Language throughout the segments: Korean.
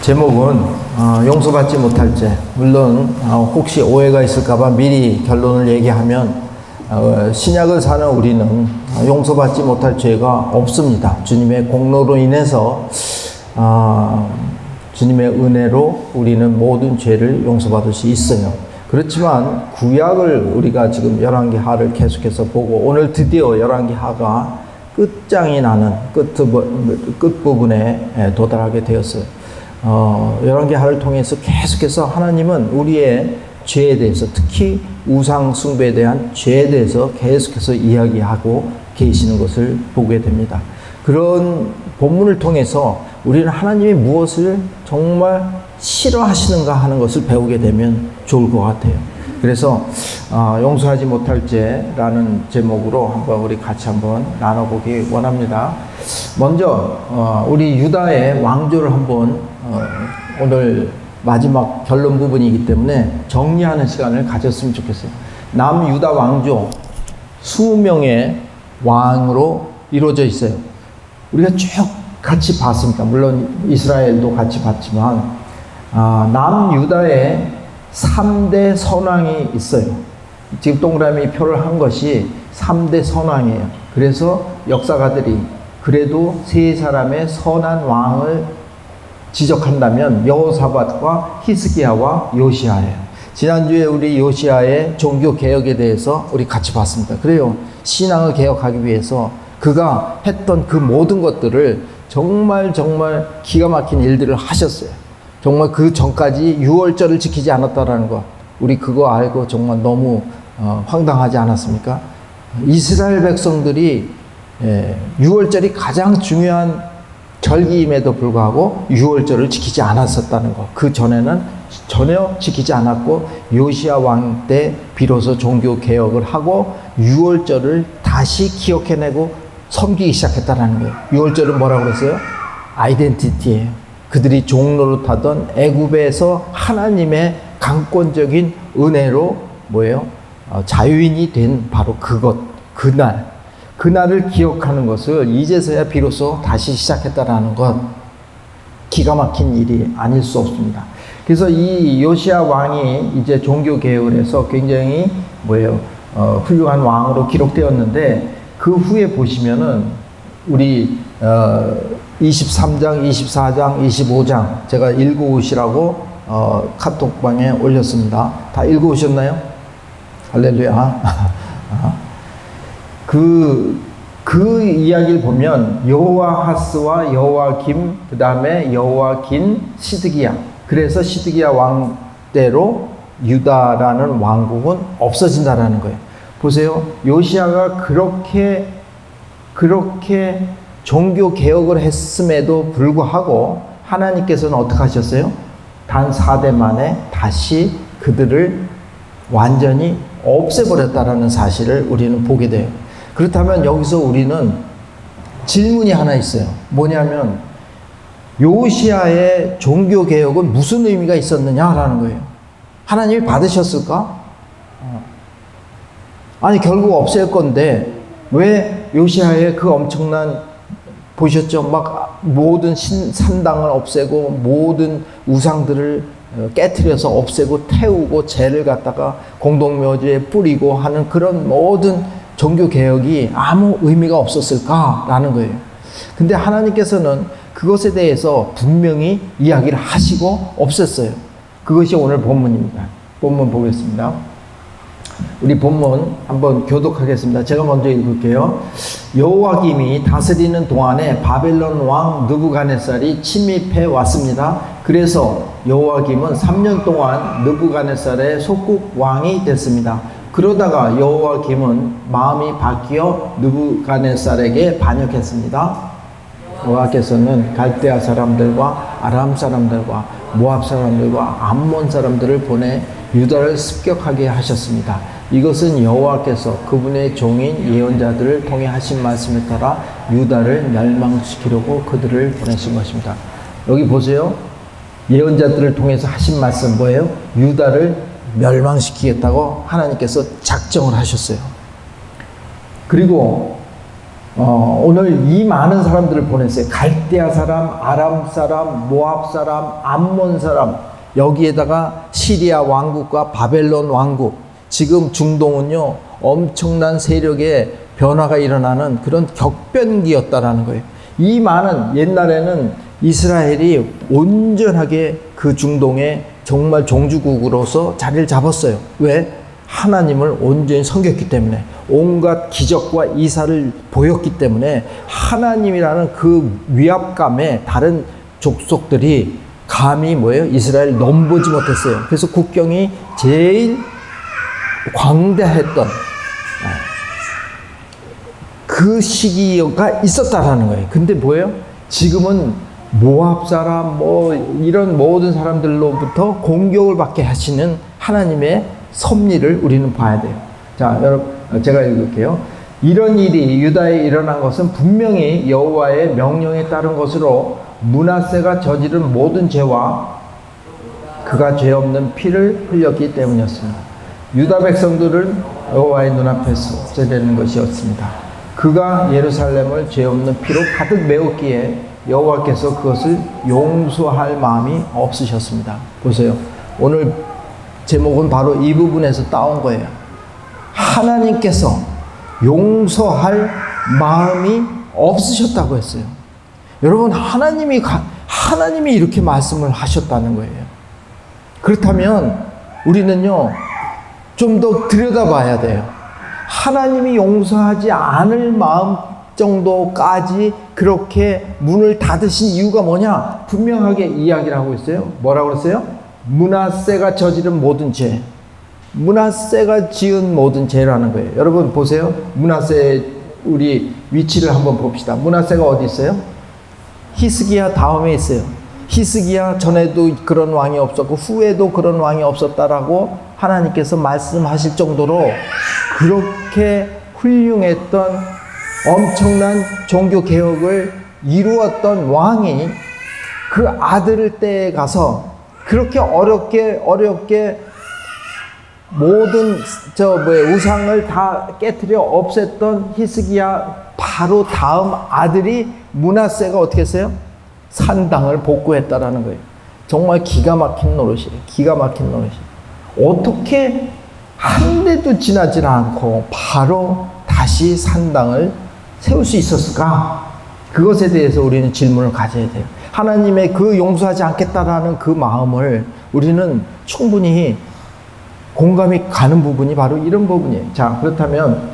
제목은 용서받지 못할 죄. 물론 혹시 오해가 있을까봐 미리 결론을 얘기하면 신약을 사는 우리는 용서받지 못할 죄가 없습니다. 주님의 공로로 인해서 주님의 은혜로 우리는 모든 죄를 용서받을 수 있어요. 그렇지만 구약을 우리가 지금 열왕기하를 계속해서 보고 오늘 드디어 열왕기하가 끝장이 나는 끝부분에 도달하게 되었어요. 열왕기하를 통해서 계속해서 하나님은 우리의 죄에 대해서, 특히 우상 숭배에 대한 죄에 대해서 계속해서 이야기하고 계시는 것을 보게 됩니다. 그런 본문을 통해서 우리는 하나님이 무엇을 정말 싫어하시는가 하는 것을 배우게 되면 좋을 것 같아요. 그래서 용서하지 못할 죄라는 제목으로 한번 우리 같이 한번 나눠보기 원합니다. 먼저 우리 유다의 왕조를 한번 오늘 마지막 결론 부분이기 때문에 정리하는 시간을 가졌으면 좋겠어요. 남유다 왕조 20명의 왕으로 이루어져 있어요. 우리가 쭉 같이 봤습니다. 물론 이스라엘도 같이 봤지만 남유다에 3대 선왕이 있어요. 지금 동그라미 표를 한 것이 3대 선왕이에요. 그래서 역사가들이 그래도 세 사람의 선한 왕을 지적한다면 여호사밧과 히스기야와 요시야예요. 지난주에 우리 요시야의 종교 개혁에 대해서 우리 같이 봤습니다. 그래요. 신앙을 개혁하기 위해서 그가 했던 그 모든 것들을 정말 기가 막힌 일들을 하셨어요. 정말 그 전까지 유월절을 지키지 않았다라는 것, 우리 그거 알고 정말 너무 황당하지 않았습니까? 이스라엘 백성들이 유월절이 가장 중요한 절기임에도 불구하고 유월절을 지키지 않았었다는 것, 그 전에는 전혀 지키지 않았고 요시야 왕 때 비로소 종교 개혁을 하고 유월절을 다시 기억해내고 섬기기 시작했다는 거예요. 유월절은 뭐라고 그랬어요? 아이덴티티예요. 그들이 종로를 타던 애굽에서 하나님의 강권적인 은혜로 자유인이 된 바로 그날을 기억하는 것을 이제서야 비로소 다시 시작했다라는 것, 기가 막힌 일이 아닐 수 없습니다. 그래서 이 요시야 왕이 이제 종교 개혁을 해서 굉장히 훌륭한 왕으로 기록되었는데, 그 후에 보시면은 우리 23장, 24장, 25장 제가 읽어오시라고 카톡방에 올렸습니다. 다 읽어오셨나요? 할렐루야. 그 이야기를 보면 여호아하스와 여호아김, 그 다음에 여호아긴, 시드기야. 그래서 시드기야 왕 때로 유다라는 왕국은 없어진다라는 거예요. 보세요. 요시야가 그렇게 종교 개혁을 했음에도 불구하고 하나님께서는 어떻게 하셨어요? 단 4대 만에 다시 그들을 완전히 없애버렸다라는 사실을 우리는 보게 돼요. 그렇다면 여기서 우리는 질문이 하나 있어요. 뭐냐면 요시야의 종교 개혁은 무슨 의미가 있었느냐라는 거예요. 하나님이 받으셨을까? 아니 결국 없앨 건데 왜 요시야의 그 엄청난, 보셨죠? 막 모든 산당을 없애고 모든 우상들을 깨트려서 없애고 태우고 죄를 갖다가 공동묘지에 뿌리고 하는 그런 모든 종교 개혁이 아무 의미가 없었을까라는 거예요. 근데 하나님께서는 그것에 대해서 분명히 이야기를 하시고 없앴어요. 그것이 오늘 본문입니다. 본문 보겠습니다. 우리 본문 한번 교독하겠습니다. 제가 먼저 읽을게요. 여호와김이 다스리는 동안에 바벨론 왕 느부갓네살이 침입해 왔습니다. 그래서 여호와김은 3년 동안 느부갓네살의 속국 왕이 됐습니다. 그러다가 여호와김은 마음이 바뀌어 느부갓네살에게 반역했습니다. 여호와께서는 갈대아 사람들과 아람 사람들과 모압 사람들과 암몬 사람들을 보내 유다를 습격하게 하셨습니다. 이것은 여호와께서 그분의 종인 예언자들을 통해 하신 말씀에 따라 유다를 멸망시키려고 그들을 보내신 것입니다. 여기 보세요. 예언자들을 통해서 하신 말씀 뭐예요? 유다를 멸망시키겠다고 하나님께서 작정을 하셨어요. 그리고 오늘 이 많은 사람들을 보냈어요. 갈대아 사람, 아람 사람, 모압 사람, 암몬 사람, 여기에다가 시리아 왕국과 바벨론 왕국. 지금 중동은요, 엄청난 세력의 변화가 일어나는 그런 격변기였다라는 거예요. 이 많은, 옛날에는 이스라엘이 온전하게 그 중동에 정말 종주국으로서 자리를 잡았어요. 왜? 하나님을 온전히 섬겼기 때문에, 온갖 기적과 이사를 보였기 때문에, 하나님이라는 그 위압감에 다른 족속들이 감히 뭐예요? 이스라엘 넘보지 못했어요. 그래서 국경이 제일 광대했던 그 시기가 있었다라는 거예요. 근데 뭐예요? 지금은 모압 사람, 이런 모든 사람들로부터 공격을 받게 하시는 하나님의 섭리를 우리는 봐야 돼요. 자, 여러분, 제가 읽을게요. 이런 일이 유다에 일어난 것은 분명히 여호와의 명령에 따른 것으로 므낫세가 저지른 모든 죄와 그가 죄 없는 피를 흘렸기 때문이었습니다. 유다 백성들은 여호와의 눈앞에서 없애되는 것이었습니다. 그가 예루살렘을 죄 없는 피로 가득 메웠기에 여호와께서 그것을 용서할 마음이 없으셨습니다. 보세요. 오늘 제목은 바로 이 부분에서 따온 거예요. 하나님께서 용서할 마음이 없으셨다고 했어요. 여러분, 하나님이 이렇게 말씀을 하셨다는 거예요. 그렇다면 우리는요, 좀 더 들여다봐야 돼요. 하나님이 용서하지 않을 마음 정도까지 그렇게 문을 닫으신 이유가 뭐냐? 분명하게 이야기를 하고 있어요. 뭐라고 그랬어요? 므낫세가 저지른 모든 죄, 므낫세가 지은 모든 죄라는 거예요. 여러분 보세요. 므낫세 우리 위치를 한번 봅시다. 므낫세가 어디 있어요? 히스기야 다음에 있어요. 히스기야 전에도 그런 왕이 없었고 후에도 그런 왕이 없었다라고 하나님께서 말씀하실 정도로 그렇게 훌륭했던 엄청난 종교 개혁을 이루었던 왕이 그 아들 때에 가서 그렇게 어렵게 모든 우상을 다 깨트려 없앴던 히스기야 바로 다음 아들이 므낫세가 어떻게 했어요? 산당을 복구했다라는 거예요. 정말 기가 막힌 노릇이에요. 기가 막힌 노릇이에요. 어떻게 한 대도 지나지 않고 바로 다시 산당을 세울 수 있었을까? 그것에 대해서 우리는 질문을 가져야 돼요. 하나님의 그 용서하지 않겠다라는 그 마음을 우리는 충분히 공감이 가는 부분이 바로 이런 부분이에요. 자, 그렇다면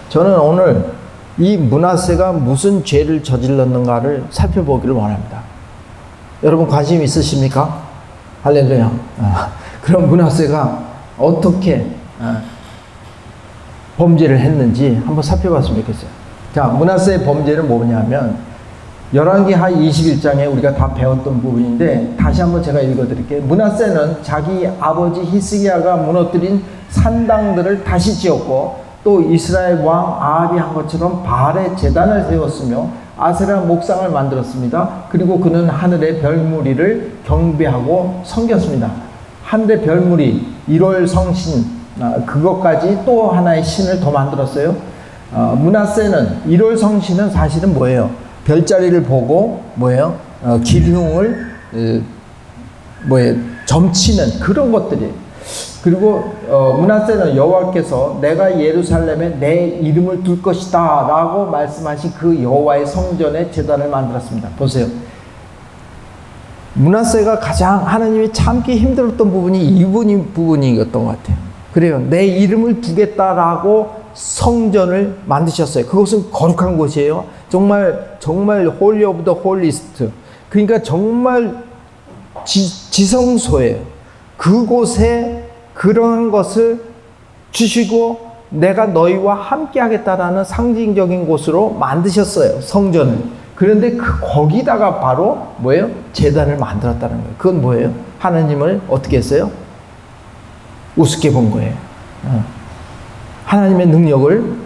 저는 오늘 이 므낫세가 무슨 죄를 저질렀는가를 살펴보기를 원합니다. 여러분 관심 있으십니까? 할렐루야. 그럼 므낫세가 어떻게 범죄를 했는지 한번 살펴봤으면 좋겠어요. 자, 므낫세의 범죄는 뭐냐면 열왕기하 21장에 우리가 다 배웠던 부분인데 다시 한번 제가 읽어드릴게요. 므낫세는 자기 아버지 히스기야가 무너뜨린 산당들을 다시 지었고 또 이스라엘 왕 아합이 한 것처럼 바알의 제단을 세웠으며 아세라 목상을 만들었습니다. 그리고 그는 하늘의 별무리를 경배하고 섬겼습니다. 하늘의 별무리, 1월 성신, 그것까지 또 하나의 신을 더 만들었어요. 므낫세는 1월 성신은 사실은 뭐예요? 별자리를 보고 뭐예요? 기둥을 점치는 그런 것들이에요. 그리고 므낫세는 여호와께서 내가 예루살렘에 내 이름을 둘 것이다 라고 말씀하신 그 여호와의 성전에 제단을 만들었습니다. 보세요. 므낫세가 가장 하나님이 참기 힘들었던 부분이 이 부분이었던 것 같아요. 그래요. 내 이름을 두겠다라고 성전을 만드셨어요. 그것은 거룩한 곳이에요. 정말 홀리 오브 더 홀리스트. 그러니까 정말 지성소예요. 그곳에 그런 것을 주시고 내가 너희와 함께 하겠다라는 상징적인 곳으로 만드셨어요. 성전을. 그런데 거기다가 바로 뭐예요? 제단을 만들었다는 거예요. 그건 뭐예요? 하나님을 어떻게 했어요? 우습게 본 거예요. 하나님의 능력을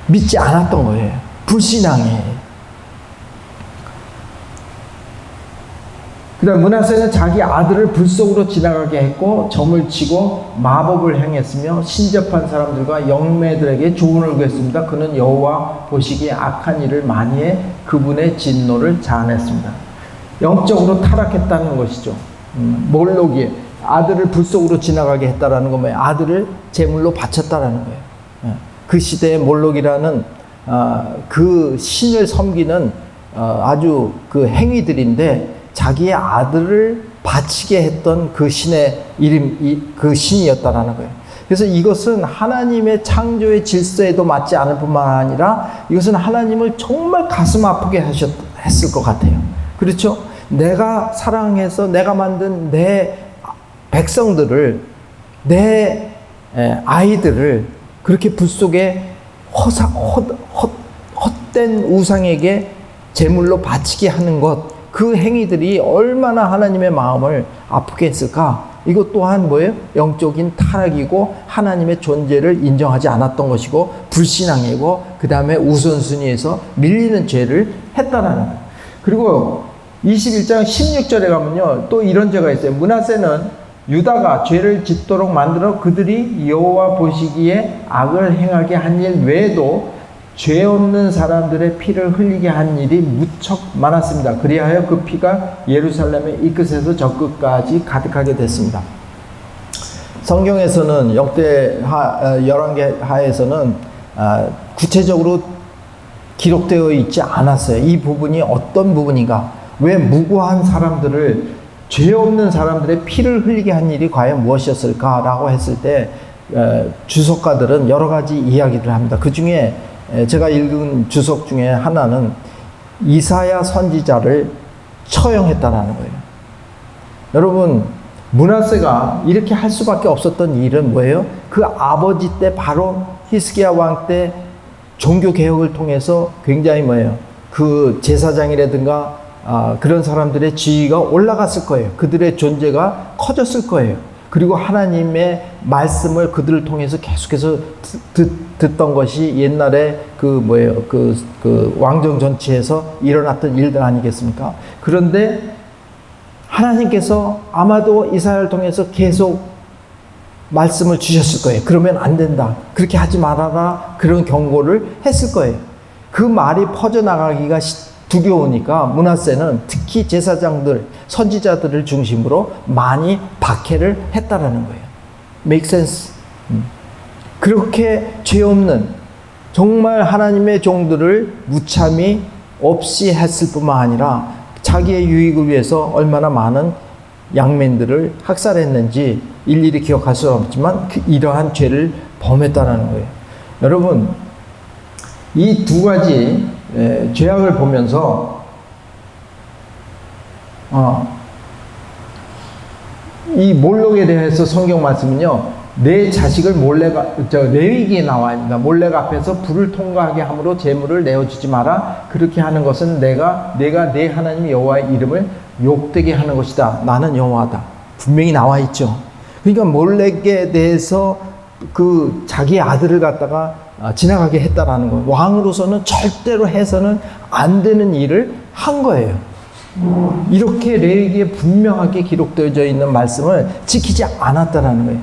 믿지 않았던 거예요. 불신앙이에요. 그다음 므낫세는 자기 아들을 불 속으로 지나가게 했고 점을 치고 마법을 행했으며 신접한 사람들과 영매들에게 조언을 구했습니다. 그는 여호와 보시기에 악한 일을 많이 해 그분의 진노를 자아냈습니다. 영적으로 타락했다는 것이죠. 몰록이 아들을 불 속으로 지나가게 했다라는 건 뭐예요? 아들을 제물로 바쳤다라는 거예요. 그 시대의 몰록이라는 그 신을 섬기는 아주 그 행위들인데 자기의 아들을 바치게 했던 그 신의 이름, 그 신이었다라는 거예요. 그래서 이것은 하나님의 창조의 질서에도 맞지 않을 뿐만 아니라 이것은 하나님을 정말 가슴 아프게 했을 것 같아요. 그렇죠? 내가 사랑해서 내가 만든 내 백성들을, 내 아이들을 그렇게 불 속에 헛된 우상에게 제물로 바치게 하는 것, 그 행위들이 얼마나 하나님의 마음을 아프게 했을까? 이것 또한 뭐예요? 영적인 타락이고 하나님의 존재를 인정하지 않았던 것이고 불신앙이고 그 다음에 우선순위에서 밀리는 죄를 했다라는 거예요. 그리고 21장 16절에 가면요, 또 이런 죄가 있어요. 므낫세는 유다가 죄를 짓도록 만들어 그들이 여호와 보시기에 악을 행하게 한 일 외에도 죄 없는 사람들의 피를 흘리게 한 일이 무척 많았습니다. 그리하여 그 피가 예루살렘의 이 끝에서 저 끝까지 가득하게 됐습니다. 성경에서는 열왕기하에서는 구체적으로 기록되어 있지 않았어요. 이 부분이 어떤 부분인가? 왜 무고한 사람들을, 죄 없는 사람들의 피를 흘리게 한 일이 과연 무엇이었을까라고 했을 때 주석가들은 여러 가지 이야기를 합니다. 그 중에 제가 읽은 주석 중에 하나는 이사야 선지자를 처형했다라는 거예요. 여러분, 므낫세가 이렇게 할 수밖에 없었던 일은 뭐예요? 그 아버지 때 바로 히스기야 왕 때 종교 개혁을 통해서 굉장히 뭐예요? 그 제사장이라든가 그런 사람들의 지위가 올라갔을 거예요. 그들의 존재가 커졌을 거예요. 그리고 하나님의 말씀을 그들을 통해서 계속해서 듣던 것이 옛날에 그 왕정 전체에서 일어났던 일들 아니겠습니까? 그런데 하나님께서 아마도 이사야를 통해서 계속 말씀을 주셨을 거예요. 그러면 안 된다. 그렇게 하지 말아라. 그런 경고를 했을 거예요. 그 말이 퍼져나가기가 두려우니까 므낫세는 특히 제사장들, 선지자들을 중심으로 많이 박해를 했다라는 거예요. Make sense? 그렇게 죄 없는 정말 하나님의 종들을 무참히 없이 했을 뿐만 아니라 자기의 유익을 위해서 얼마나 많은 양민들을 학살했는지 일일이 기억할 수 없지만 이러한 죄를 범했다라는 거예요. 여러분, 이 두 가지 죄악을 보면서 이 몰록에 대해서 성경 말씀은요, 내 자식을 레위기에 나와 있습니다. 몰렉 앞에서 불을 통과하게 함으로 제물을 내어주지 마라. 그렇게 하는 것은 내가 내 하나님 여호와의 이름을 욕되게 하는 것이다. 나는 여호와다. 분명히 나와 있죠. 그러니까 몰렉에 대해서 그 자기 아들을 갖다가 지나가게 했다라는 거예요. 왕으로서는 절대로 해서는 안 되는 일을 한 거예요. 이렇게 레위기에 분명하게 기록되어져 있는 말씀을 지키지 않았다라는 거예요.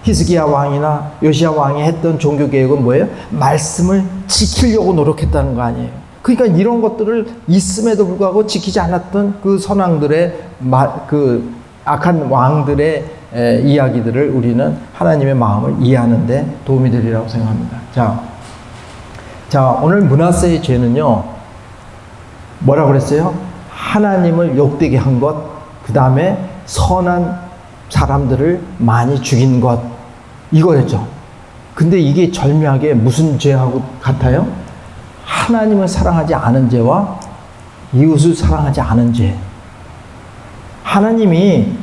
히스기야 왕이나 요시야 왕이 했던 종교개혁은 뭐예요? 말씀을 지키려고 노력했다는 거 아니에요. 그러니까 이런 것들을 있음에도 불구하고 지키지 않았던 그 선왕들의 그 악한 왕들의 이야기들을 우리는 하나님의 마음을 이해하는 데 도움이 되리라고 생각합니다. 자, 오늘 므낫세의 죄는요, 뭐라고 그랬어요? 하나님을 욕되게 한 것, 그 다음에 선한 사람들을 많이 죽인 것, 이거였죠. 근데 이게 절묘하게 무슨 죄하고 같아요? 하나님을 사랑하지 않은 죄와 이웃을 사랑하지 않은 죄. 하나님이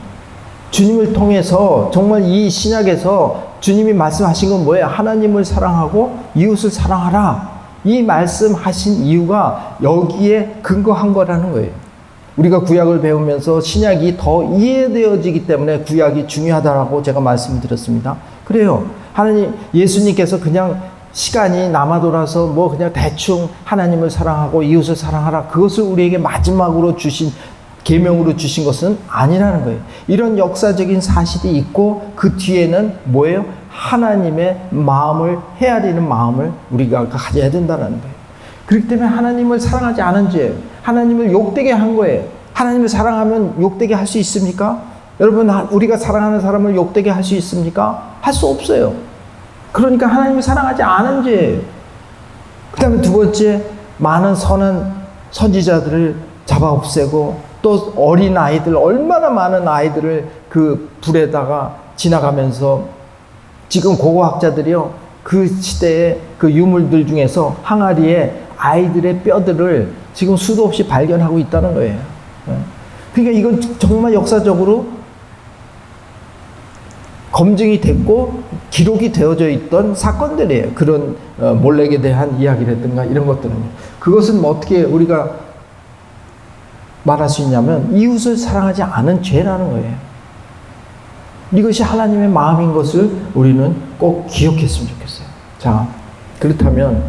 주님을 통해서 정말 이 신약에서 주님이 말씀하신 건 뭐예요? 하나님을 사랑하고 이웃을 사랑하라. 이 말씀하신 이유가 여기에 근거한 거라는 거예요. 우리가 구약을 배우면서 신약이 더 이해되어지기 때문에 구약이 중요하다라고 제가 말씀을 드렸습니다. 그래요. 예수님께서 그냥 시간이 남아 돌아서 그냥 대충 하나님을 사랑하고 이웃을 사랑하라. 그것을 우리에게 마지막으로 주신 계명으로 주신 것은 아니라는 거예요. 이런 역사적인 사실이 있고 그 뒤에는 뭐예요? 하나님의 마음을 헤아리는 마음을 우리가 가져야 된다는 거예요. 그렇기 때문에 하나님을 사랑하지 않은 죄, 하나님을 욕되게 한 거예요. 하나님을 사랑하면 욕되게 할 수 있습니까? 여러분, 우리가 사랑하는 사람을 욕되게 할 수 있습니까? 할 수 없어요. 그러니까 하나님을 사랑하지 않은 죄예요. 그 다음에 두 번째, 많은 선한 선지자들을 잡아 없애고 또 어린 아이들, 얼마나 많은 아이들을 그 불에다가 지나가면서 지금 고고학자들이요, 그 시대의 그 유물들 중에서 항아리에 아이들의 뼈들을 지금 수도 없이 발견하고 있다는 거예요. 그러니까 이건 정말 역사적으로 검증이 됐고 기록이 되어져 있던 사건들이에요. 그런 몰렉에 대한 이야기라든가 이런 것들은. 그것은 뭐 어떻게 우리가 말할 수 있냐면 이웃을 사랑하지 않은 죄라는 거예요. 이것이 하나님의 마음인 것을 우리는 꼭 기억했으면 좋겠어요. 자, 그렇다면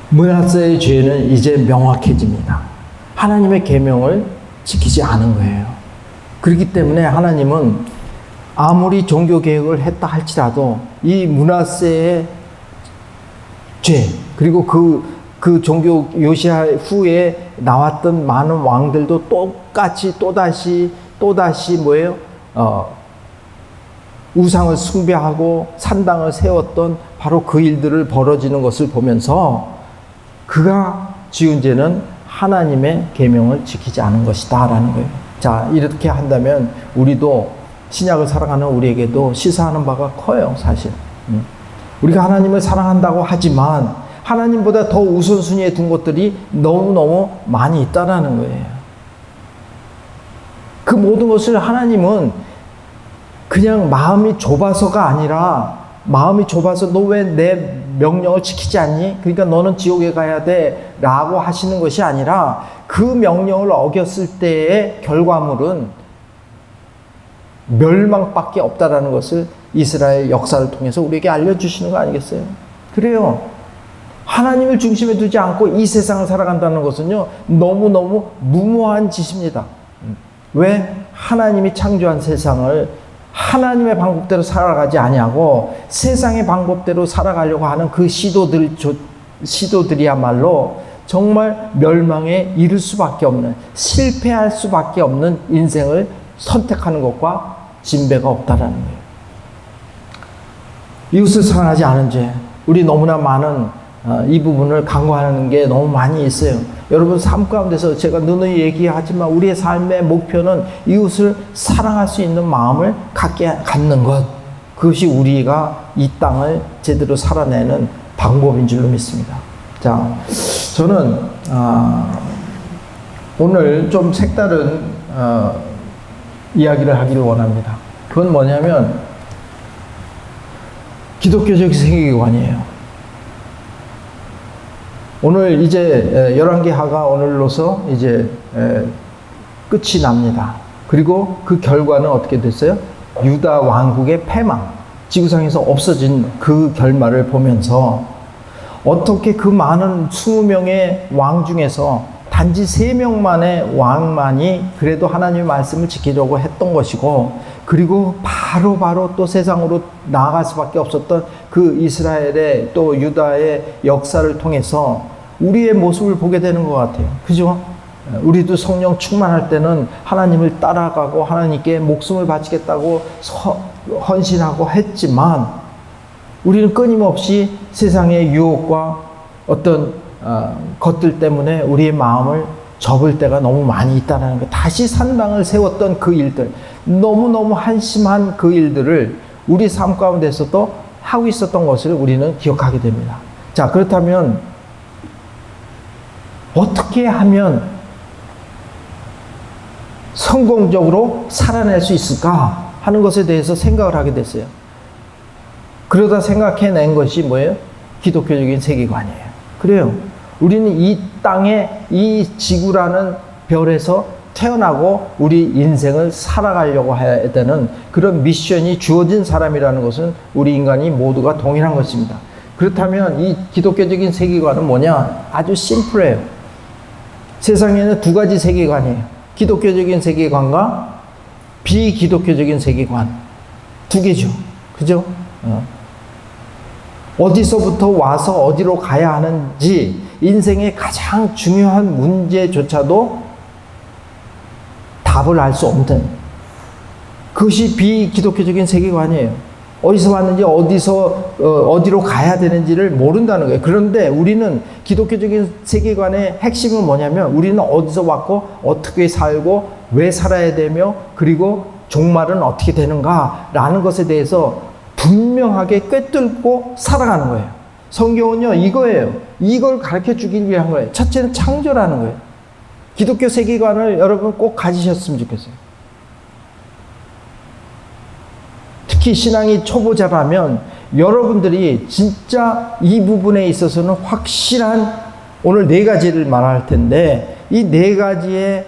므낫세의 죄는 이제 명확해집니다. 하나님의 계명을 지키지 않은 거예요. 그렇기 때문에 하나님은 아무리 종교개혁을 했다 할지라도 이 므낫세의 죄, 그리고 그 종교 요시야 후에 나왔던 많은 왕들도 똑같이 또다시 뭐예요? 우상을 숭배하고 산당을 세웠던 바로 그 일들을 벌어지는 것을 보면서 그가 지은 죄는 하나님의 계명을 지키지 않은 것이다 라는 거예요. 자, 이렇게 한다면 우리도 신약을 사랑하는 우리에게도 시사하는 바가 커요, 사실. 우리가 하나님을 사랑한다고 하지만 하나님보다 더 우선순위에 둔 것들이 너무너무 많이 있다라는 거예요. 그 모든 것을 하나님은 그냥 마음이 좁아서가 아니라, 마음이 좁아서 너 왜 내 명령을 지키지 않니? 그러니까 너는 지옥에 가야 돼 라고 하시는 것이 아니라 그 명령을 어겼을 때의 결과물은 멸망밖에 없다라는 것을 이스라엘 역사를 통해서 우리에게 알려주시는 거 아니겠어요? 그래요. 하나님을 중심에 두지 않고 이 세상을 살아간다는 것은요, 너무너무 무모한 짓입니다. 왜? 하나님이 창조한 세상을 하나님의 방법대로 살아가지 아니하고 세상의 방법대로 살아가려고 하는 그 시도들이야말로 정말 멸망에 이를 수밖에 없는, 실패할 수밖에 없는 인생을 선택하는 것과 진배가 없다라는 거예요. 이웃을 사랑하지 않은 죄, 우리 너무나 많은 이 부분을 간과하는 게 너무 많이 있어요. 여러분 삶 가운데서 제가 누누이 얘기하지만 우리의 삶의 목표는 이웃을 사랑할 수 있는 마음을 갖는 것, 그것이 우리가 이 땅을 제대로 살아내는 방법인 줄로 믿습니다. 자, 저는 오늘 좀 색다른 이야기를 하기를 원합니다. 그건 뭐냐면 기독교적 세계관이에요. 오늘 이제 열왕기하가 오늘로서 이제 끝이 납니다. 그리고 그 결과는 어떻게 됐어요? 유다 왕국의 패망, 지구상에서 없어진 그 결말을 보면서 어떻게 그 많은 20명의 왕 중에서 단지 3명만의 왕만이 그래도 하나님의 말씀을 지키려고 했던 것이고, 그리고 바로 또 세상으로 나아갈 수밖에 없었던 그 이스라엘의 또 유다의 역사를 통해서 우리의 모습을 보게 되는 것 같아요. 그죠? 우리도 성령 충만할 때는 하나님을 따라가고 하나님께 목숨을 바치겠다고 헌신하고 했지만 우리는 끊임없이 세상의 유혹과 어떤 것들 때문에 우리의 마음을 접을 때가 너무 많이 있다는 거. 다시 산당을 세웠던 그 일들, 너무너무 한심한 그 일들을 우리 삶 가운데서도 하고 있었던 것을 우리는 기억하게 됩니다. 자, 그렇다면 어떻게 하면 성공적으로 살아낼 수 있을까 하는 것에 대해서 생각을 하게 됐어요. 그러다 생각해낸 것이 뭐예요? 기독교적인 세계관이에요. 그래요. 우리는 이 땅에, 이 지구라는 별에서 태어나고 우리 인생을 살아가려고 해야 되는 그런 미션이 주어진 사람이라는 것은 우리 인간이 모두가 동일한 것입니다. 그렇다면 이 기독교적인 세계관은 뭐냐? 아주 심플해요. 세상에는 두 가지 세계관이에요. 기독교적인 세계관과 비기독교적인 세계관. 두 개죠. 그죠? 어디서부터 와서 어디로 가야 하는지 인생의 가장 중요한 문제조차도 답을 알 수 없는 그것이 비기독교적인 세계관이에요. 어디서 왔는지 어디로 가야 되는지를 모른다는 거예요. 그런데 우리는 기독교적인 세계관의 핵심은 뭐냐면 우리는 어디서 왔고 어떻게 살고 왜 살아야 되며 그리고 종말은 어떻게 되는가라는 것에 대해서 분명하게 꿰뚫고 살아가는 거예요. 성경은요 이거예요. 이걸 가르쳐 주기 위한 거예요. 첫째는 창조라는 거예요. 기독교 세계관을 여러분 꼭 가지셨으면 좋겠어요. 특히 신앙이 초보자라면 여러분들이 진짜 이 부분에 있어서는 확실한 오늘 4가지를 말할 텐데 이 4가지의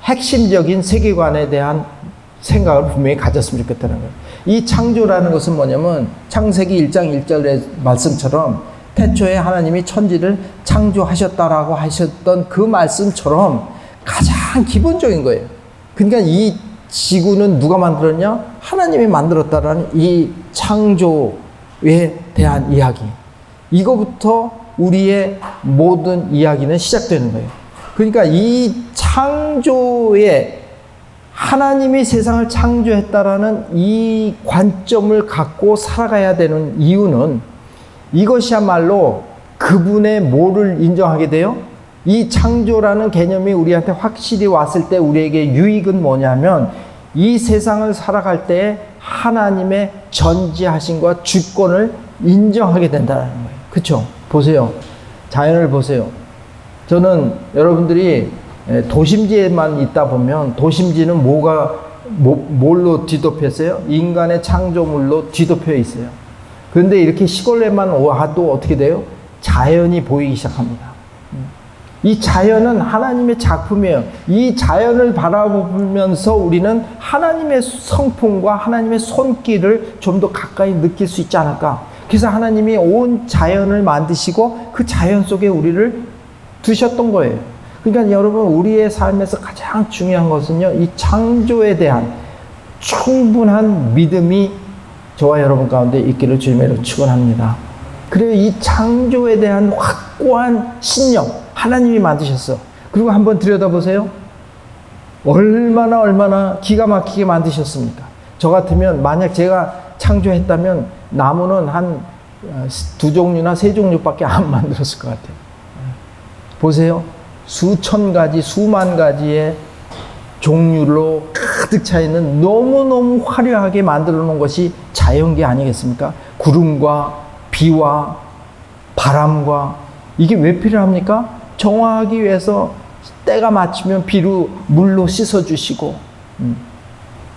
핵심적인 세계관에 대한 생각을 분명히 가졌으면 좋겠다는 거예요. 이 창조라는 것은 뭐냐면 창세기 1장 1절의 말씀처럼 태초에 하나님이 천지를 창조하셨다라고 하셨던 그 말씀처럼 가장 기본적인 거예요. 그러니까 이 지구는 누가 만들었냐? 하나님이 만들었다라는 이 창조에 대한 이야기. 이거부터 우리의 모든 이야기는 시작되는 거예요. 그러니까 이 창조에 하나님이 세상을 창조했다라는 이 관점을 갖고 살아가야 되는 이유는 이것이야말로 그분의 뭐를 인정하게 돼요? 이 창조라는 개념이 우리한테 확실히 왔을 때 우리에게 유익은 뭐냐면 이 세상을 살아갈 때 하나님의 전지하심과 주권을 인정하게 된다는 거예요. 그렇죠? 보세요. 자연을 보세요. 저는 여러분들이 도심지에만 있다 보면 도심지는 뭘로 뒤덮여 있어요? 인간의 창조물로 뒤덮여 있어요. 그런데 이렇게 시골에만 와도 어떻게 돼요? 자연이 보이기 시작합니다. 이 자연은 하나님의 작품이에요. 이 자연을 바라보면서 우리는 하나님의 성품과 하나님의 손길을 좀 더 가까이 느낄 수 있지 않을까. 그래서 하나님이 온 자연을 만드시고 그 자연 속에 우리를 두셨던 거예요. 그러니까 여러분 우리의 삶에서 가장 중요한 것은요. 이 창조에 대한 충분한 믿음이 저와 여러분 가운데 있기를 주님의 이름으로 축원합니다. 그래요. 이 창조에 대한 확고한 신념 하나님이 만드셨어. 그리고 한번 들여다보세요. 얼마나 기가 막히게 만드셨습니까? 저 같으면 만약 제가 창조했다면 나무는 한 2종류나 3종류밖에 안 만들었을 것 같아요. 보세요. 수천 가지, 수만 가지의 종류로 가득 차 있는 너무너무 화려하게 만들어 놓은 것이 자연계 아니겠습니까? 구름과 비와 바람과 이게 왜 필요합니까? 정화하기 위해서 때가 맞추면 비로 물로 씻어주시고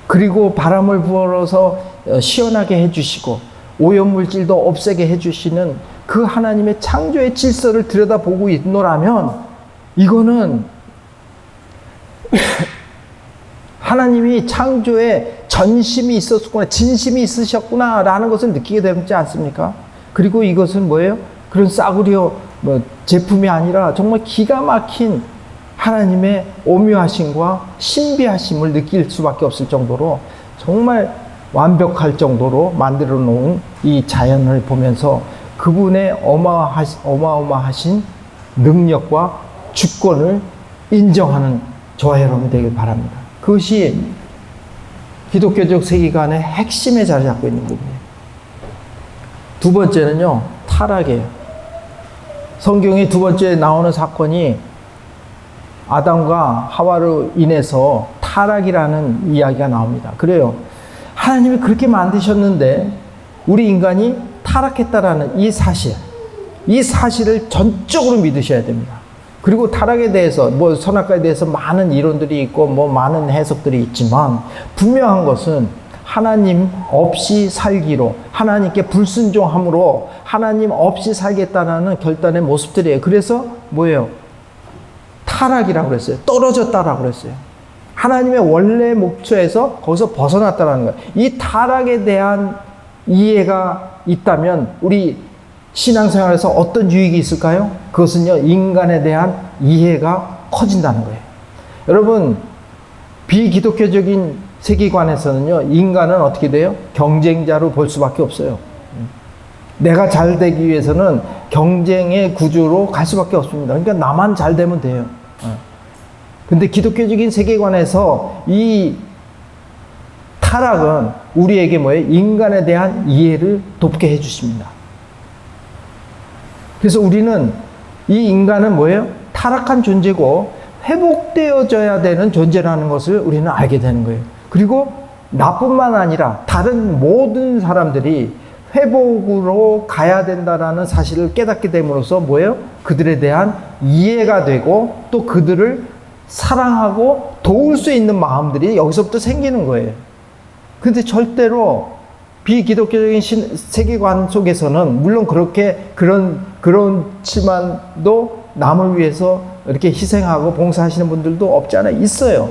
그리고 바람을 불어서 시원하게 해주시고 오염물질도 없애게 해주시는 그 하나님의 창조의 질서를 들여다보고 있노라면 이거는 하나님이 창조에 전심이 있었구나, 진심이 있으셨구나 라는 것을 느끼게 되지 않습니까? 그리고 이것은 뭐예요? 그런 싸구려 제품이 아니라 정말 기가 막힌 하나님의 오묘하심과 신비하심을 느낄 수밖에 없을 정도로 정말 완벽할 정도로 만들어 놓은 이 자연을 보면서 그분의 어마어마하신 능력과 주권을 인정하는 저와 여러분 되길 바랍니다. 그것이 기독교적 세계관의 핵심에 자리 잡고 있는 부분이에요. 두 번째는요, 타락이에요. 성경에 두 번째 나오는 사건이 아담과 하와로 인해서 타락이라는 이야기가 나옵니다. 그래요. 하나님이 그렇게 만드셨는데 우리 인간이 타락했다라는 이 사실을 전적으로 믿으셔야 됩니다. 그리고 타락에 대해서 선악과에 대해서 많은 이론들이 있고 많은 해석들이 있지만 분명한 것은 하나님 없이 살기로 하나님께 불순종함으로 하나님 없이 살겠다라는 결단의 모습들이에요. 그래서 뭐예요? 타락이라고 그랬어요. 떨어졌다라고 그랬어요. 하나님의 원래 목표에서 거기서 벗어났다라는 거예요. 이 타락에 대한 이해가 있다면 우리 신앙생활에서 어떤 유익이 있을까요? 그것은요, 인간에 대한 이해가 커진다는 거예요. 여러분, 비기독교적인 세계관에서는요, 인간은 어떻게 돼요? 경쟁자로 볼 수밖에 없어요. 내가 잘 되기 위해서는 경쟁의 구조로 갈 수밖에 없습니다. 그러니까 나만 잘 되면 돼요. 근데 기독교적인 세계관에서 이 타락은 우리에게 뭐예요? 인간에 대한 이해를 돕게 해주십니다. 그래서 우리는 이 인간은 뭐예요? 타락한 존재고 회복되어져야 되는 존재라는 것을 우리는 알게 되는 거예요. 그리고 나뿐만 아니라 다른 모든 사람들이 회복으로 가야 된다라는 사실을 깨닫게 됨으로써 뭐예요? 그들에 대한 이해가 되고 또 그들을 사랑하고 도울 수 있는 마음들이 여기서부터 생기는 거예요. 근데 절대로 비기독교적인 세계관 속에서는 물론 그렇지만도 남을 위해서 이렇게 희생하고 봉사하시는 분들도 없지 않아 있어요.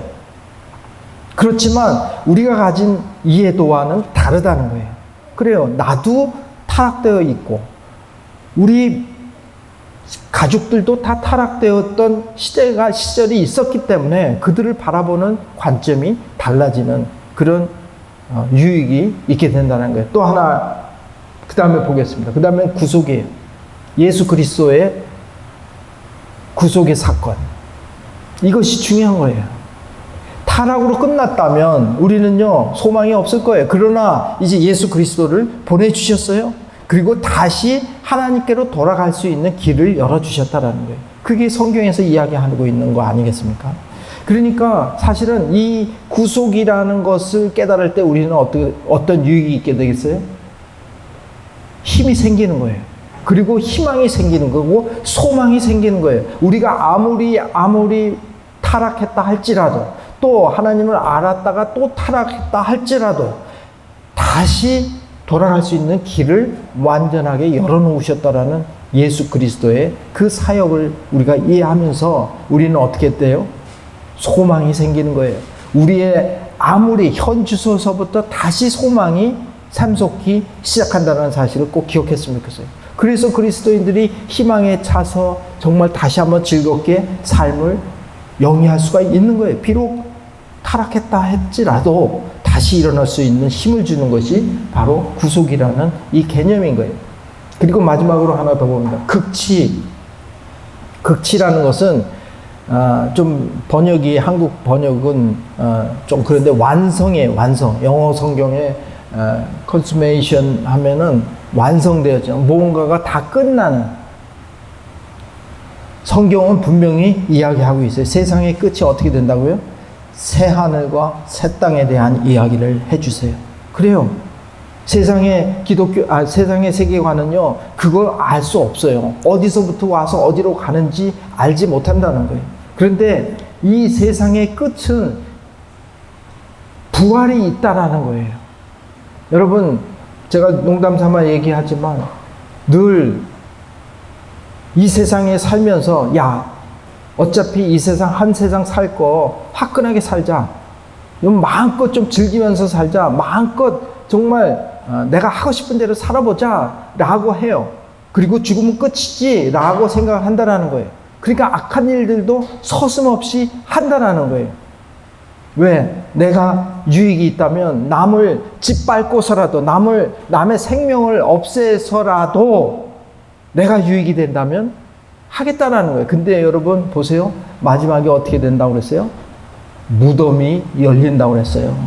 그렇지만 우리가 가진 이해도와는 다르다는 거예요. 그래요. 나도 타락되어 있고 우리 가족들도 다 타락되었던 시절이 있었기 때문에 그들을 바라보는 관점이 달라지는 그런 유익이 있게 된다는 거예요. 또 하나 그 다음에 보겠습니다. 그 다음에 구속이에요. 예수 그리스도의 구속의 사건. 이것이 중요한 거예요. 타락으로 끝났다면 우리는요 소망이 없을 거예요. 그러나 이제 예수 그리스도를 보내주셨어요. 그리고 다시 하나님께로 돌아갈 수 있는 길을 열어주셨다라는 거예요. 그게 성경에서 이야기하고 있는 거 아니겠습니까? 그러니까 사실은 이 구속이라는 것을 깨달을 때 우리는 어떤 유익이 있게 되겠어요? 힘이 생기는 거예요. 그리고 희망이 생기는 거고 소망이 생기는 거예요. 우리가 아무리 타락했다 할지라도 또 하나님을 알았다가 또 타락했다 할지라도 다시 돌아갈 수 있는 길을 완전하게 열어놓으셨다라는 예수 그리스도의 그 사역을 우리가 이해하면서 우리는 어떻게 돼요? 소망이 생기는 거예요. 우리의 아무리 현 주소서부터 다시 소망이 샘솟기 시작한다는 사실을 꼭 기억했으면 좋겠어요. 그래서 그리스도인들이 희망에 차서 정말 다시 한번 즐겁게 삶을 영위할 수가 있는 거예요. 비록 타락했다 할지라도 다시 일어날 수 있는 힘을 주는 것이 바로 구속이라는 이 개념인 거예요. 그리고 마지막으로 하나 더 봅니다. 극치라는 것은 좀 한국 번역은 좀 그런데 완성이에요. 완성. 영어 성경에 consummation 하면은 완성되었죠. 뭔가가 다 끝나는. 성경은 분명히 이야기하고 있어요. 세상의 끝이 어떻게 된다고요? 새 하늘과 새 땅에 대한 이야기를 해주세요. 그래요. 세상의 세계관은요, 그걸 알 수 없어요. 어디서부터 와서 어디로 가는지 알지 못한다는 거예요. 그런데 이 세상의 끝은 부활이 있다라는 거예요. 여러분, 제가 농담 삼아 얘기하지만 늘 이 세상에 살면서 어차피 이 세상 한 세상 살 거 화끈하게 살자. 마음껏 좀 즐기면서 살자. 마음껏 정말 내가 하고 싶은 대로 살아보자 라고 해요. 그리고 죽으면 끝이지 라고 생각을 한다라는 거예요. 그러니까 악한 일들도 서슴없이 한다라는 거예요. 왜? 내가 유익이 있다면 남을 짓밟고서라도 남의 생명을 없애서라도 내가 유익이 된다면 하겠다라는 거예요. 근데 여러분 보세요. 마지막에 어떻게 된다고 그랬어요? 무덤이 열린다고 그랬어요.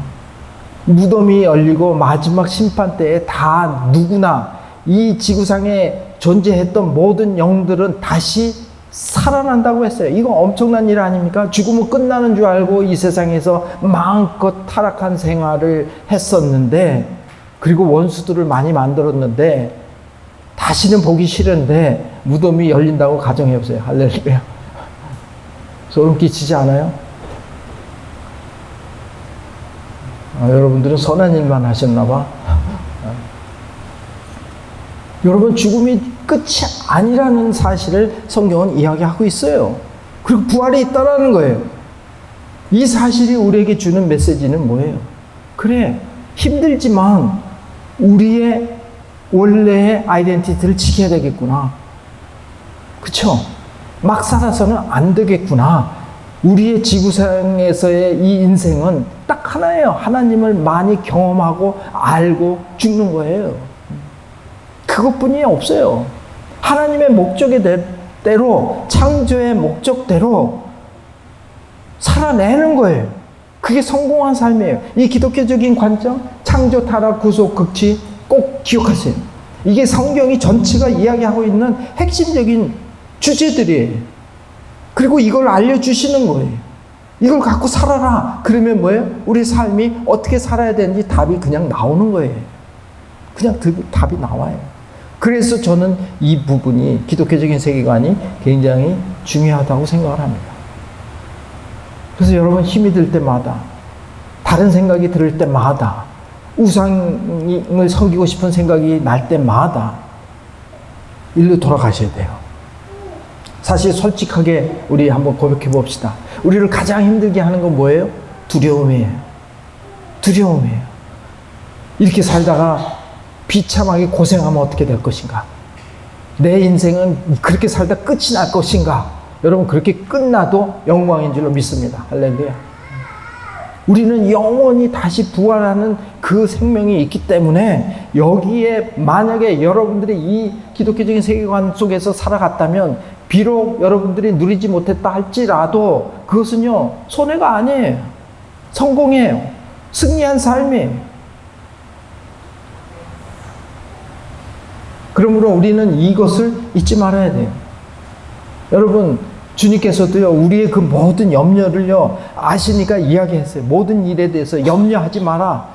무덤이 열리고 마지막 심판 때에 다 누구나 이 지구상에 존재했던 모든 영들은 다시 살아난다고 했어요. 이거 엄청난 일 아닙니까? 죽으면 끝나는 줄 알고 이 세상에서 마음껏 타락한 생활을 했었는데, 그리고 원수들을 많이 만들었는데 다시는 보기 싫은데 무덤이 열린다고 가정해보세요. 할렐루야. 소름 끼치지 않아요? 여러분들은 선한 일만 하셨나봐. 여러분, 죽음이 끝이 아니라는 사실을 성경은 이야기하고 있어요. 그리고 부활이 있다라는 거예요. 이 사실이 우리에게 주는 메시지는 뭐예요? 그래, 힘들지만 우리의 원래의 아이덴티티를 지켜야 되겠구나. 그쵸? 막 살아서는 안 되겠구나. 우리의 지구상에서의 이 인생은 딱 하나예요. 하나님을 많이 경험하고 알고 죽는 거예요. 그것뿐이 없어요. 하나님의 목적대로, 창조의 목적대로 살아내는 거예요. 그게 성공한 삶이에요. 이 기독교적인 관점, 창조, 타락, 구속, 극치 꼭 기억하세요. 이게 성경이 전체가 이야기하고 있는 핵심적인 주제들이에요. 그리고 이걸 알려주시는 거예요. 이걸 갖고 살아라. 그러면 뭐예요? 우리 삶이 어떻게 살아야 되는지 답이 그냥 나오는 거예요. 그냥 답이 나와요. 그래서 저는 이 부분이 기독교적인 세계관이 굉장히 중요하다고 생각을 합니다. 그래서 여러분 힘이 들 때마다, 다른 생각이 들을 때마다, 우상을 섬기고 싶은 생각이 날 때마다 일로 돌아가셔야 돼요. 사실 솔직하게 우리 한번 고백해 봅시다. 우리를 가장 힘들게 하는 건 뭐예요? 두려움이에요. 두려움이에요. 이렇게 살다가 비참하게 고생하면 어떻게 될 것인가? 내 인생은 그렇게 살다 끝이 날 것인가? 여러분, 그렇게 끝나도 영광인 줄로 믿습니다. 할렐루야. 우리는 영원히 다시 부활하는 그 생명이 있기 때문에 여기에 만약에 여러분들이 이 기독교적인 세계관 속에서 살아갔다면 비록 여러분들이 누리지 못했다 할지라도 그것은요, 손해가 아니에요. 성공이에요. 승리한 삶이에요. 그러므로 우리는 이것을 잊지 말아야 돼요. 여러분, 주님께서도요, 우리의 그 모든 염려를요, 아시니까 이야기했어요. 모든 일에 대해서 염려하지 마라.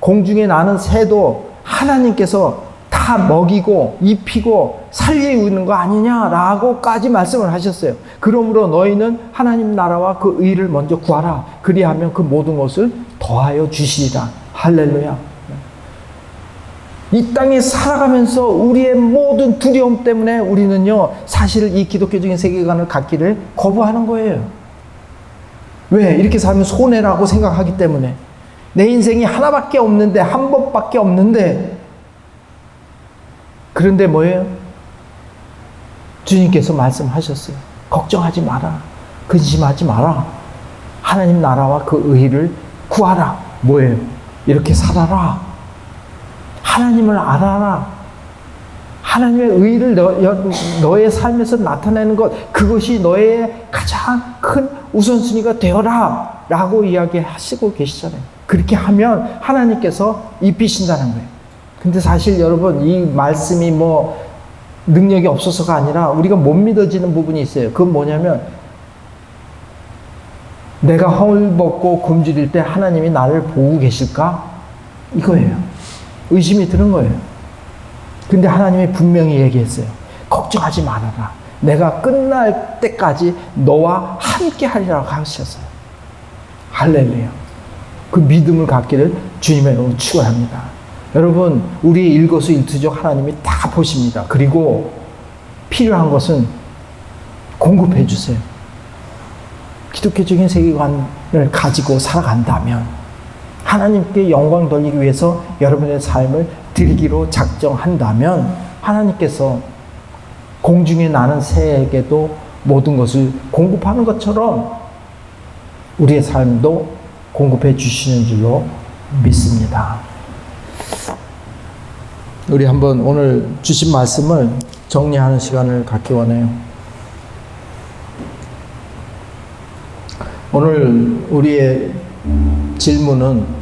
공중에 나는 새도 하나님께서 다 먹이고 입히고 살리고 있는 거 아니냐라고까지 말씀을 하셨어요. 그러므로 너희는 하나님 나라와 그 의를 먼저 구하라. 그리하면 그 모든 것을 더하여 주시리라. 할렐루야. 이 땅에 살아가면서 우리의 모든 두려움 때문에 우리는요, 사실 이 기독교적인 세계관을 갖기를 거부하는 거예요. 왜? 이렇게 살면 손해라고 생각하기 때문에. 내 인생이 하나밖에 없는데, 한 번밖에 없는데, 그런데 뭐예요? 주님께서 말씀하셨어요. 걱정하지 마라. 근심하지 마라. 하나님 나라와 그 의를 구하라. 뭐예요? 이렇게 살아라. 하나님을 알아라. 하나님의 의를 너의 삶에서 나타내는 것, 그것이 너의 가장 큰 우선순위가 되어라 라고 이야기하시고 계시잖아요. 그렇게 하면 하나님께서 입히신다는 거예요. 근데 사실 여러분, 이 말씀이 뭐 능력이 없어서가 아니라 우리가 못 믿어지는 부분이 있어요. 그건 뭐냐면, 내가 헐벗고 굶주릴 때 하나님이 나를 보고 계실까? 이거예요. 의심이 드는 거예요. 근데 하나님이 분명히 얘기했어요. 걱정하지 말아라. 내가 끝날 때까지 너와 함께 하리라고 하셨어요. 할렐루야. 그 믿음을 갖기를 주님의 이름으로 축원합니다. 여러분, 우리의 일거수일투족 하나님이 다 보십니다. 그리고 필요한 것은 공급해 주세요. 기독교적인 세계관을 가지고 살아간다면, 하나님께 영광 돌리기 위해서 여러분의 삶을 드리기로 작정한다면, 하나님께서 공중에 나는 새에게도 모든 것을 공급하는 것처럼 우리의 삶도 공급해 주시는 줄로 믿습니다. 우리 한번 오늘 주신 말씀을 정리하는 시간을 갖기 원해요. 오늘 우리의 질문은,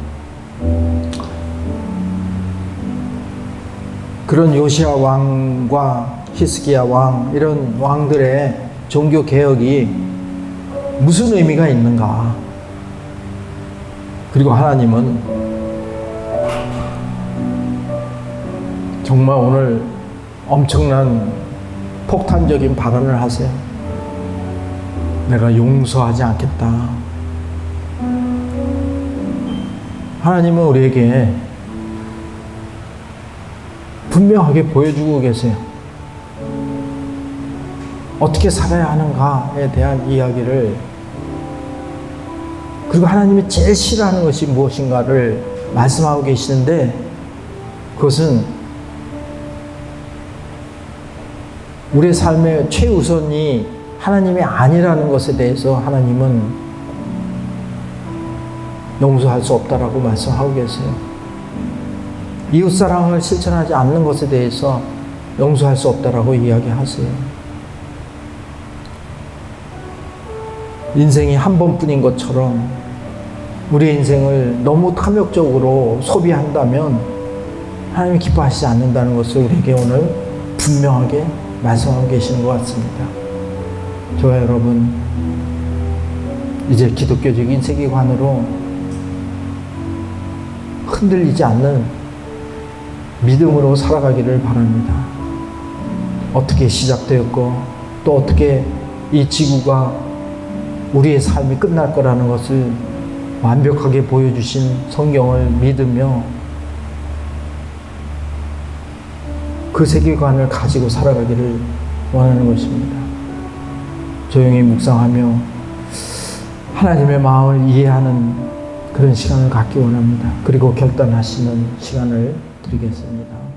그런 요시야 왕과 히스기야 왕, 이런 왕들의 종교 개혁이 무슨 의미가 있는가? 그리고 하나님은 정말 오늘 엄청난 폭탄적인 발언을 하세요. 내가 용서하지 않겠다. 하나님은 우리에게 분명하게 보여주고 계세요. 어떻게 살아야 하는가에 대한 이야기를, 그리고 하나님이 제일 싫어하는 것이 무엇인가를 말씀하고 계시는데, 그것은 우리의 삶의 최우선이 하나님이 아니라는 것에 대해서 하나님은 용서할 수 없다라고 말씀하고 계세요. 이웃사랑을 실천하지 않는 것에 대해서 용서할 수 없다라고 이야기하세요. 인생이 한 번뿐인 것처럼 우리의 인생을 너무 탐욕적으로 소비한다면 하나님이 기뻐하시지 않는다는 것을 우리에게 오늘 분명하게 말씀하고 계시는 것 같습니다. 저와 여러분, 이제 기독교적인 세계관으로 흔들리지 않는 믿음으로 살아가기를 바랍니다. 어떻게 시작되었고 또 어떻게 이 지구가 우리의 삶이 끝날 거라는 것을 완벽하게 보여주신 성경을 믿으며 그 세계관을 가지고 살아가기를 원하는 것입니다. 조용히 묵상하며 하나님의 마음을 이해하는 그런 시간을 갖기 원합니다. 그리고 결단하시는 시간을 드리겠습니다.